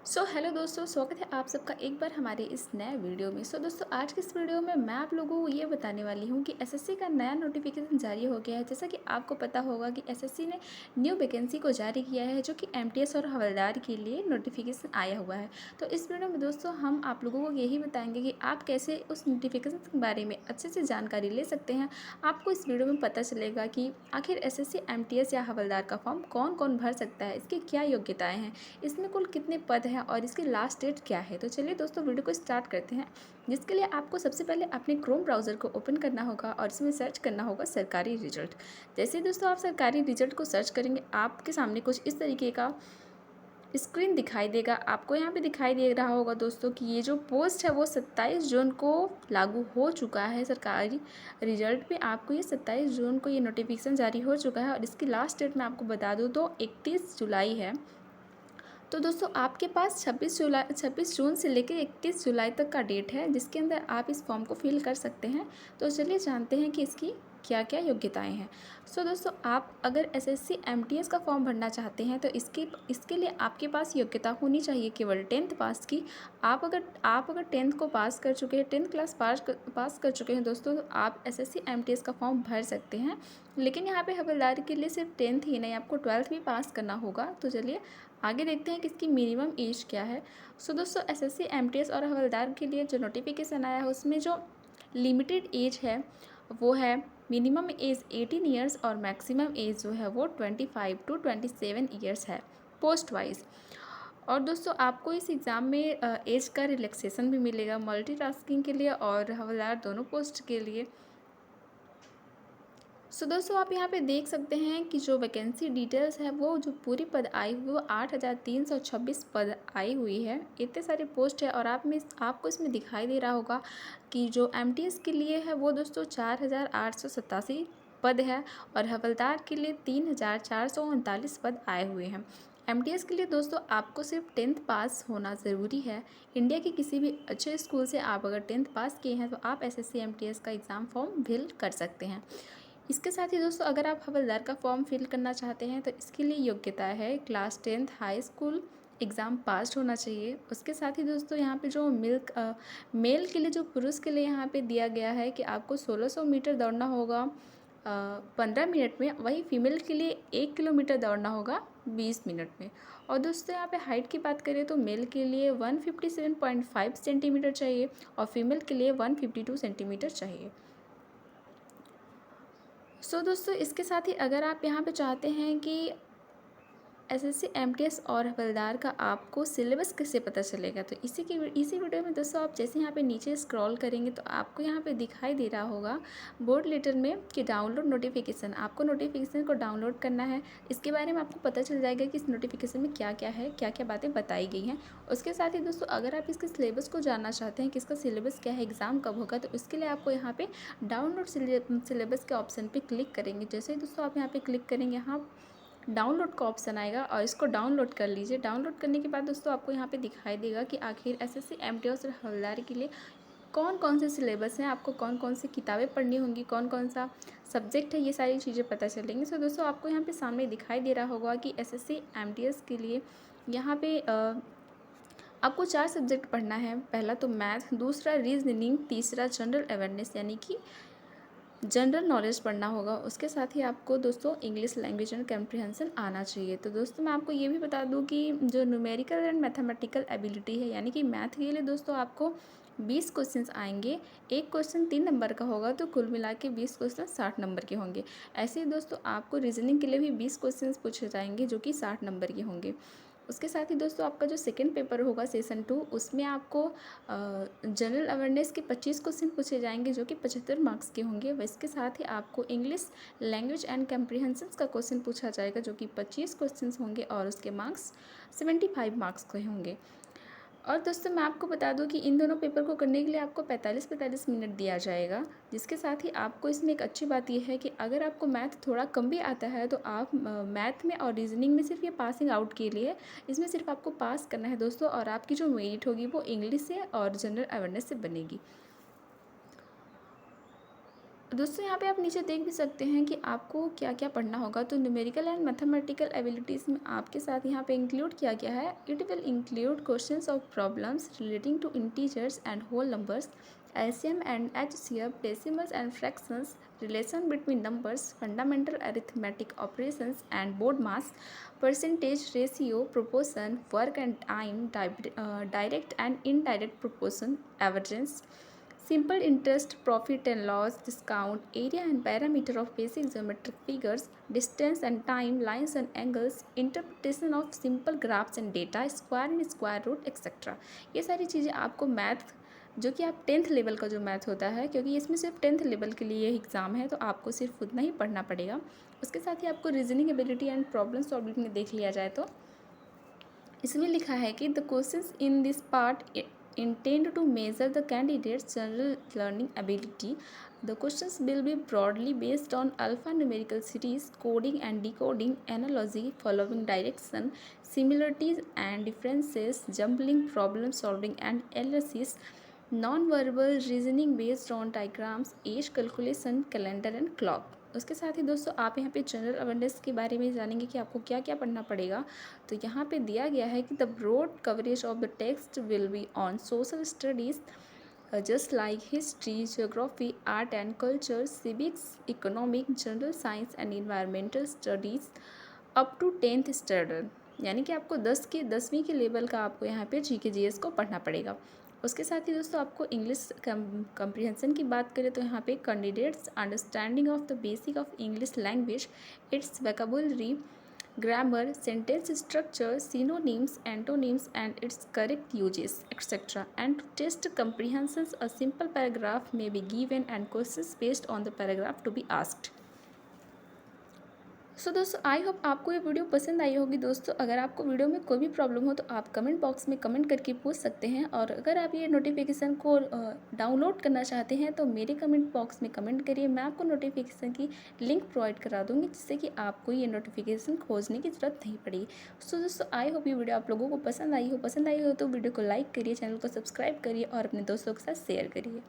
Hello दोस्तों, स्वागत है आप सबका एक बार हमारे इस नए वीडियो में। दोस्तों, आज के इस वीडियो में मैं आप लोगों को ये बताने वाली हूँ कि एसएससी का नया नोटिफिकेशन जारी हो गया है। जैसा कि आपको पता होगा कि एसएससी ने न्यू वैकेंसी को जारी किया है, जो कि एमटीएस और हवलदार के लिए नोटिफिकेशन आया हुआ है। तो इस वीडियो में दोस्तों हम आप लोगों को यही बताएंगे कि आप कैसे उस नोटिफिकेशन के बारे में अच्छे से जानकारी ले सकते हैं। आपको इस वीडियो में पता चलेगा कि आखिर एसएससी एमटीएस या हवलदार का फॉर्म कौन कौन भर सकता है, इसकी क्या योग्यताएँ हैं, इसमें कुल कितने पद हैं और इसकी लास्ट डेट क्या है। तो चलिए दोस्तों, वीडियो को स्टार्ट करते हैं। जिसके लिए आपको सबसे पहले अपने क्रोम ब्राउज़र को ओपन करना होगा और इसमें सर्च करना होगा सरकारी रिजल्ट। जैसे ही दोस्तों आप सरकारी रिजल्ट को सर्च करेंगे, आपके सामने कुछ इस तरीके का स्क्रीन दिखाई देगा। आपको यहाँ पे दिखाई दे रहा होगा दोस्तों कि ये जो पोस्ट है वो 27 जून को लागू हो चुका है। सरकारी रिजल्ट पे आपको ये 27 जून को ये नोटिफिकेशन जारी हो चुका है और इसकी लास्ट डेट मैं आपको बता दूँ तो 31 जुलाई है। तो दोस्तों आपके पास 26 जून से लेकर 31 जुलाई तक का डेट है, जिसके अंदर आप इस फॉर्म को फिल कर सकते हैं। तो चलिए जानते हैं कि इसकी क्या क्या योग्यताएं हैं। दोस्तों, आप अगर एसएससी एमटीएस का फॉर्म भरना चाहते हैं तो इसके लिए आपके पास योग्यता होनी चाहिए केवल 10th पास की। आप अगर 10th को पास कर चुके हैं, 10th क्लास पास कर चुके हैं दोस्तों, तो आप एसएससी एमटीएस का फॉर्म भर सकते हैं। लेकिन यहाँ पे हवलदार के लिए सिर्फ 10th ही नहीं, आपको 12th भी पास करना होगा। तो चलिए आगे देखते हैं कि इसकी मिनिमम एज क्या है। दोस्तों, एसएससी एमटीएस और हवलदार के लिए जो नोटिफिकेशन आया है उसमें जो लिमिटेड एज है वो है मिनिमम एज 18 ईयर्स और मैक्सिमम एज जो है वो 25 टू 27 ईयर्स है पोस्ट वाइज। और दोस्तों आपको इस एग्ज़ाम में एज का रिलैक्सेशन भी मिलेगा मल्टीटास्किंग के लिए और हवलदार दोनों पोस्ट के लिए। दोस्तों आप यहाँ पे देख सकते हैं कि जो वैकेंसी डिटेल्स है वो जो पूरी पद आई हुई वो 8,326 पद आई हुई है। इतने सारे पोस्ट है और आपको इसमें दिखाई दे रहा होगा कि जो एमटीएस के लिए है वो दोस्तों 4,887 पद है और हवलदार के लिए 3,439 पद आए हुए हैं। एमटीएस के लिए दोस्तों आपको सिर्फ 10th पास होना ज़रूरी है। इंडिया के किसी भी अच्छे स्कूल से आप अगर 10th पास किए हैं तो आप एसएससी एमटीएस का एग्ज़ाम फॉर्म फिल कर सकते हैं। इसके साथ ही दोस्तों अगर आप हवलदार का फॉर्म फिल करना चाहते हैं तो इसके लिए योग्यता है class 10th high school exam pass होना चाहिए। उसके साथ ही दोस्तों यहाँ पे जो मेल के लिए, जो पुरुष के लिए यहाँ पे दिया गया है कि आपको 1600 मीटर दौड़ना होगा 15 मिनट में, वही फीमेल के लिए 1 किलोमीटर दौड़ना होगा 20 मिनट में। और दोस्तों यहाँ पे हाइट की बात करें तो मेल के लिए 157.5 सेंटीमीटर चाहिए और फीमेल के लिए 152 सेंटीमीटर चाहिए। दोस्तों इसके साथ ही अगर आप यहाँ पे चाहते हैं कि एसएससी एमटीएस और हवलदार का आपको सिलेबस कैसे पता चलेगा, तो इसी वीडियो में दोस्तों आप जैसे यहाँ पे नीचे स्क्रॉल करेंगे तो आपको यहाँ पे दिखाई दे रहा होगा बोर्ड लेटर में कि डाउनलोड नोटिफिकेशन। आपको नोटिफिकेशन को डाउनलोड करना है। इसके बारे में आपको पता चल जाएगा कि इस नोटिफिकेशन में क्या क्या है, क्या क्या बातें बताई गई हैं। उसके साथ ही दोस्तों अगर आप इसके सिलेबस को जानना चाहते हैं कि इसका सिलेबस क्या है, एग्ज़ाम कब होगा, तो इसके लिए आपको यहाँ पे डाउनलोड सिलेबस के ऑप्शन पे क्लिक करेंगे। जैसे ही दोस्तों आप यहाँ पे क्लिक करेंगे, यहाँ डाउनलोड का ऑप्शन आएगा और इसको डाउनलोड कर लीजिए। डाउनलोड करने के बाद दोस्तों आपको यहाँ पे दिखाई देगा कि आखिर एसएससी एमटीएस और हवलदार के लिए कौन कौन से सिलेबस हैं, आपको कौन कौन सी किताबें पढ़नी होंगी, कौन कौन सा सब्जेक्ट है, ये सारी चीज़ें पता चलेंगी। दोस्तों आपको यहाँ पे सामने दिखाई दे रहा होगा कि एसएससी एमटीएस के लिए यहाँ पे आपको 4 सब्जेक्ट पढ़ना है। पहला तो मैथ, दूसरा रीजनिंग, तीसरा जनरल अवेयरनेस यानी कि जनरल नॉलेज पढ़ना होगा। उसके साथ ही आपको दोस्तों इंग्लिश लैंग्वेज एंड कम्प्रिहेंशन आना चाहिए। तो दोस्तों मैं आपको ये भी बता दूं कि जो न्यूमेरिकल एंड मैथमेटिकल एबिलिटी है यानी कि मैथ के लिए दोस्तों आपको 20 क्वेश्चंस आएंगे। एक क्वेश्चन 3 नंबर का होगा, तो कुल मिला के 20 क्वेश्चन 60 नंबर के होंगे। ऐसे ही दोस्तों आपको रीजनिंग के लिए भी 20 क्वेश्चंस पूछे जाएंगे जो कि 60 नंबर के होंगे। उसके साथ ही दोस्तों आपका जो सेकंड पेपर होगा सेशन 2, उसमें आपको जनरल अवेयरनेस के 25 क्वेश्चन पूछे जाएंगे जो कि 75 मार्क्स के होंगे। वह इसके साथ ही आपको इंग्लिश लैंग्वेज एंड कम्प्रीहेंशन का क्वेश्चन पूछा जाएगा जो कि 25 क्वेश्चन होंगे और उसके मार्क्स 75 मार्क्स के होंगे। और दोस्तों मैं आपको बता दूं कि इन दोनों पेपर को करने के लिए आपको 45-45 मिनट दिया जाएगा। जिसके साथ ही आपको इसमें एक अच्छी बात यह है कि अगर आपको मैथ थोड़ा कम भी आता है तो आप मैथ में और रीजनिंग में सिर्फ ये पासिंग आउट के लिए, इसमें सिर्फ आपको पास करना है दोस्तों, और आपकी जो मेरिट होगी वो इंग्लिश से और जनरल अवेयरनेस से बनेगी। दोस्तों यहाँ पे आप नीचे देख भी सकते हैं कि आपको क्या क्या पढ़ना होगा। तो न्यूमेरिकल एंड मैथमेटिकल एबिलिटीज़ में आपके साथ यहाँ पे इंक्लूड किया गया है। It will include questions of problems relating to integers and whole numbers, LCM and HCF, decimals and fractions, relation between numbers, fundamental arithmetic operations and BODMAS, percentage, ratio, proportion, work and time, direct and indirect proportion, average, simple interest, profit and loss, discount, area and parameter of basic geometric figures, distance and time, lines and angles, interpretation of simple graphs and data, square and square root, etc. ये सारी चीज़ें आपको math, जो कि आप 10th level का जो math होता है, क्योंकि इसमें सिर्फ 10th लेवल के लिए एग्ज़ाम है, तो आपको सिर्फ उतना ही पढ़ना पड़ेगा। उसके साथ ही आपको reasoning ability and problem solving में देख लिया जाए तो इसमें लिखा है कि the questions in this part intend to measure the candidate's general learning ability. The questions will be broadly based on alphanumerical series, coding and decoding, analogy, following direction, similarities and differences, jumbling, problem solving and analysis, non-verbal reasoning based on diagrams, age calculation, calendar and clock. उसके साथ ही दोस्तों आप यहाँ पे general awareness के बारे में जानेंगे कि आपको क्या क्या पढ़ना पड़ेगा। तो यहाँ पे दिया गया है कि the broad coverage of the text will be on social studies just like history, geography, art and culture, civics, economic, general science and environmental studies up to 10th standard। यानी कि आपको 10वीं के लेवल का आपको यहाँ पे जीके जीएस को पढ़ना पड़ेगा। उसके साथ ही दोस्तों आपको इंग्लिश कम्प्रीहेंशन की बात करें तो यहाँ पे candidates understanding of the basic of English language, it's vocabulary, grammar, sentence structure, synonyms, antonyms and its correct uses, etc. And to test comprehensions, a simple paragraph may be given and questions based on the paragraph to be asked. सो दोस्तों I hope आपको ये video पसंद आई होगी। दोस्तों अगर आपको video में कोई भी प्रॉब्लम हो तो आप कमेंट बॉक्स में कमेंट करके पूछ सकते हैं, और अगर आप ये नोटिफिकेशन को डाउनलोड करना चाहते हैं तो मेरे कमेंट बॉक्स में कमेंट करिए, मैं आपको नोटिफिकेशन की लिंक प्रोवाइड करा दूँगी, जिससे कि आपको ये नोटिफिकेशन खोजने की ज़रूरत नहीं पड़ेगी। सो दोस्तों आई होप ये वीडियो आप लोगों को पसंद आई हो तो वीडियो को लाइक करिए, चैनल को सब्सक्राइब करिए और अपने दोस्तों के साथ शेयर करिए।